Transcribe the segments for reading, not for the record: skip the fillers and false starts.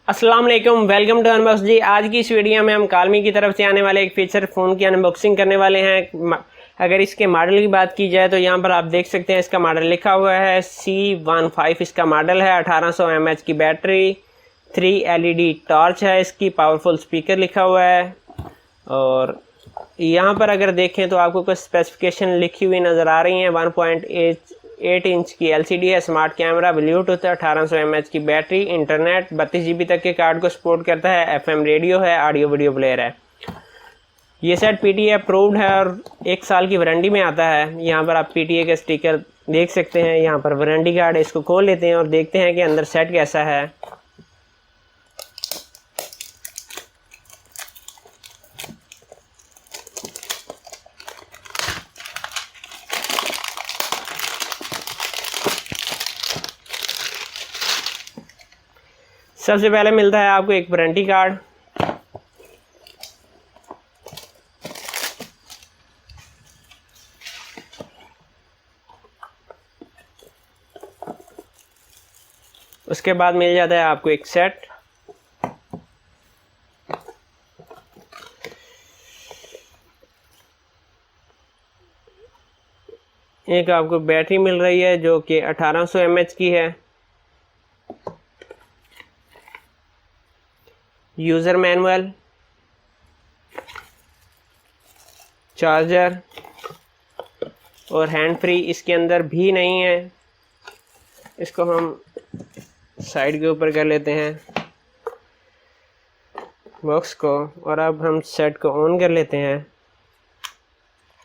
अस्सलाम वालेकुम, welcome to unbox जी। आज की इस वीडियो में हम कालमी की तरफ से आने वाले एक फीचर फ़ोन की अनबॉक्सिंग करने वाले हैं। अगर इसके मॉडल की बात की जाए तो यहाँ पर आप देख सकते हैं इसका मॉडल लिखा हुआ है C15। इसका मॉडल है, 1800 mAh की बैटरी, 3 LED टॉर्च है, इसकी पावरफुल स्पीकर लिखा हुआ है। और यहाँ पर अगर देखें तो आपको कुछ स्पेसिफिकेशन लिखी हुई नज़र आ रही हैं। 1.8 इंच की LCD है, स्मार्ट कैमरा, ब्लूटूथ है, 1800 mAh की बैटरी, इंटरनेट, 32 GB तक के कार्ड को सपोर्ट करता है, FM रेडियो है, ऑडियो वीडियो प्लेयर है। ये सेट PTA अप्रूव्ड है और 1 साल की वारंटी में आता है। यहाँ पर आप PTA का स्टिकर देख सकते हैं, यहाँ पर वारंटी कार्ड है। इसको खोल लेते हैं और देखते हैं कि अंदर सेट कैसा है। सबसे पहले मिलता है आपको एक वारंटी कार्ड। उसके बाद मिल जाता है आपको एक सेट। एक आपको बैटरी मिल रही है जो कि 1800 mAh की है। यूज़र मैनुअल, चार्जर और हैंड फ्री इसके अंदर भी नहीं है। इसको हम साइड के ऊपर कर लेते हैं बॉक्स को, और अब हम सेट को ऑन कर लेते हैं।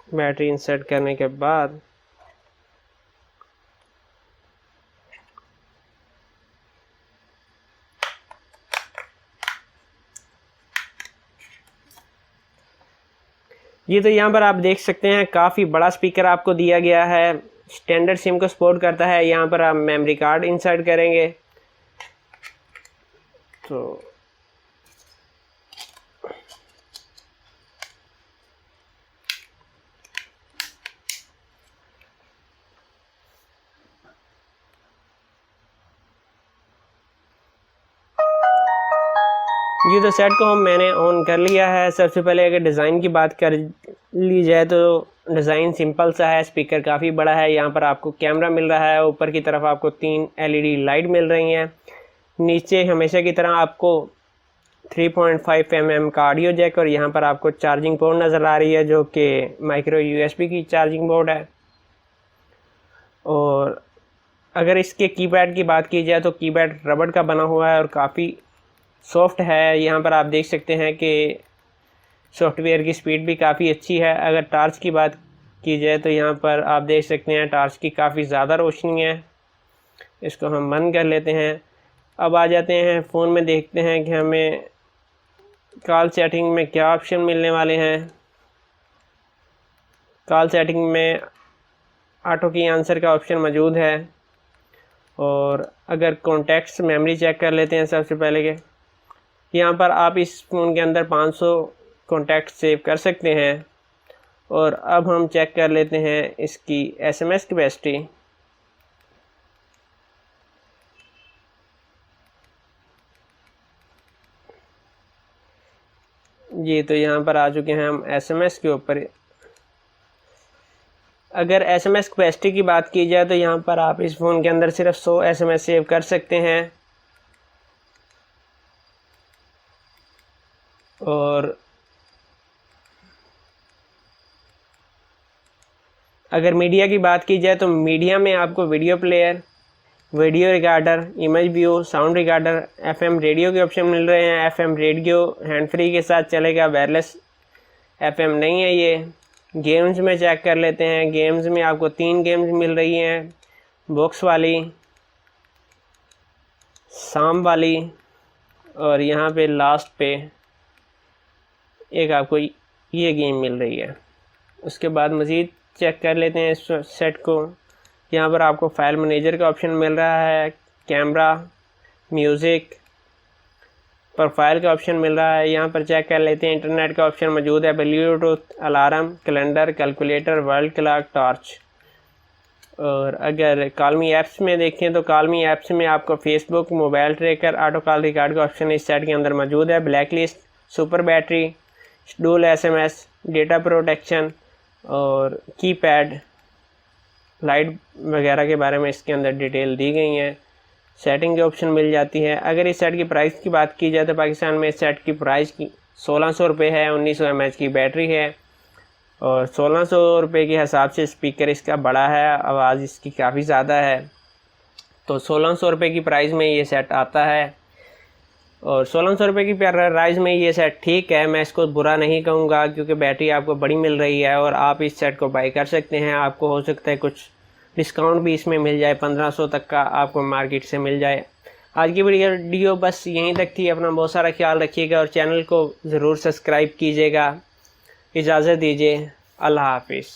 बैटरी इंसर्ट करने के बाद ये तो यहाँ पर आप देख सकते हैं काफ़ी बड़ा स्पीकर आपको दिया गया है। स्टैंडर्ड सिम को सपोर्ट करता है। यहाँ पर आप मेमोरी कार्ड इंसर्ट करेंगे तो ये तो सेट को मैंने ऑन कर लिया है। सबसे पहले अगर डिज़ाइन की बात कर ली जाए तो डिज़ाइन सिंपल सा है। स्पीकर काफ़ी बड़ा है। यहाँ पर आपको कैमरा मिल रहा है। ऊपर की तरफ आपको 3 LED लाइट मिल रही हैं। नीचे हमेशा की तरह आपको 3.5 mm का ऑडियो जैक, और यहाँ पर आपको चार्जिंग पोर्ट नज़र आ रही है जो कि माइक्रो USB की चार्जिंग पोर्ट है। और अगर इसके कीपैड की बात की जाए तो कीपैड रबड़ का बना हुआ है और काफ़ी सॉफ्ट है। यहाँ पर आप देख सकते हैं कि सॉफ्टवेयर की स्पीड भी काफ़ी अच्छी है। अगर टॉर्च की बात की जाए तो यहाँ पर आप देख सकते हैं टॉर्च की काफ़ी ज़्यादा रोशनी है। इसको हम बंद कर लेते हैं। अब आ जाते हैं फ़ोन में, देखते हैं कि हमें कॉल सेटिंग में क्या ऑप्शन मिलने वाले हैं। कॉल सेटिंग में ऑटो की आंसर का ऑप्शन मौजूद है। और अगर कॉन्टैक्ट्स मेमोरी चेक कर लेते हैं सबसे पहले के, यहाँ पर आप इस फ़ोन के अंदर 500 कॉन्टैक्ट सेव कर सकते हैं। और अब हम चेक कर लेते हैं इसकी SMS कैपेसिटी। जी तो यहाँ पर आ चुके हैं हम SMS के ऊपर। अगर SMS कैपेसिटी की बात की जाए तो यहाँ पर आप इस फ़ोन के अंदर सिर्फ 100 SMS सेव कर सकते हैं। और अगर मीडिया की बात की जाए तो मीडिया में आपको video player, video recorder, image view, sound recorder, FM radio के ऑप्शन मिल रहे हैं। FM रेडियो हैंड फ्री के साथ चलेगा, वायरलेस FM नहीं है ये। गेम्स में चेक कर लेते हैं। गेम्स में आपको 3 गेम्स मिल रही हैं, बॉक्स वाली, शाम वाली, और यहाँ पे लास्ट पे एक आपको ये गेम मिल रही है। उसके बाद मज़ीद चेक कर लेते हैं इस सेट को। यहाँ पर आपको फाइल मैनेजर का ऑप्शन मिल रहा है, कैमरा, म्यूज़िक, प्रोफाइल का ऑप्शन मिल रहा है। यहाँ पर चेक कर लेते हैं इंटरनेट का ऑप्शन मौजूद है, Bluetooth, alarm, calendar, calculator, world clock, torch. और अगर कॉलमी ऐप्स में देखें तो कॉलमी ऐप्स में आपको Facebook, mobile tracker, auto call record का ऑप्शन इस सेट के अंदर मौजूद है। Black list, super battery, dual SMS, data protection और कीपैड, लाइट वगैरह के बारे में इसके अंदर डिटेल दी गई हैं। सेटिंग के ऑप्शन मिल जाती है। अगर इस सेट की प्राइस की बात की जाए तो पाकिस्तान में इस सेट की प्राइस की 1600 रुपये है। 1900 mAh की बैटरी है और 1600 रुपये के हिसाब से स्पीकर इसका बड़ा है, आवाज़ इसकी काफ़ी ज़्यादा है। तो 1600 रुपये की प्राइस में ये सेट आता है और 1600 रुपये की प्राइस में ये सेट ठीक है, मैं इसको बुरा नहीं कहूँगा क्योंकि बैटरी आपको बड़ी मिल रही है और आप इस सेट को बाई कर सकते हैं। आपको हो सकता है कुछ डिस्काउंट भी इसमें मिल जाए, 1500 तक का आपको मार्केट से मिल जाए। आज की वीडियो बस यहीं तक थी। अपना बहुत सारा ख्याल रखिएगा और चैनल को ज़रूर सब्सक्राइब कीजिएगा। इजाज़त दीजिए, अल्लाह हाफिज़।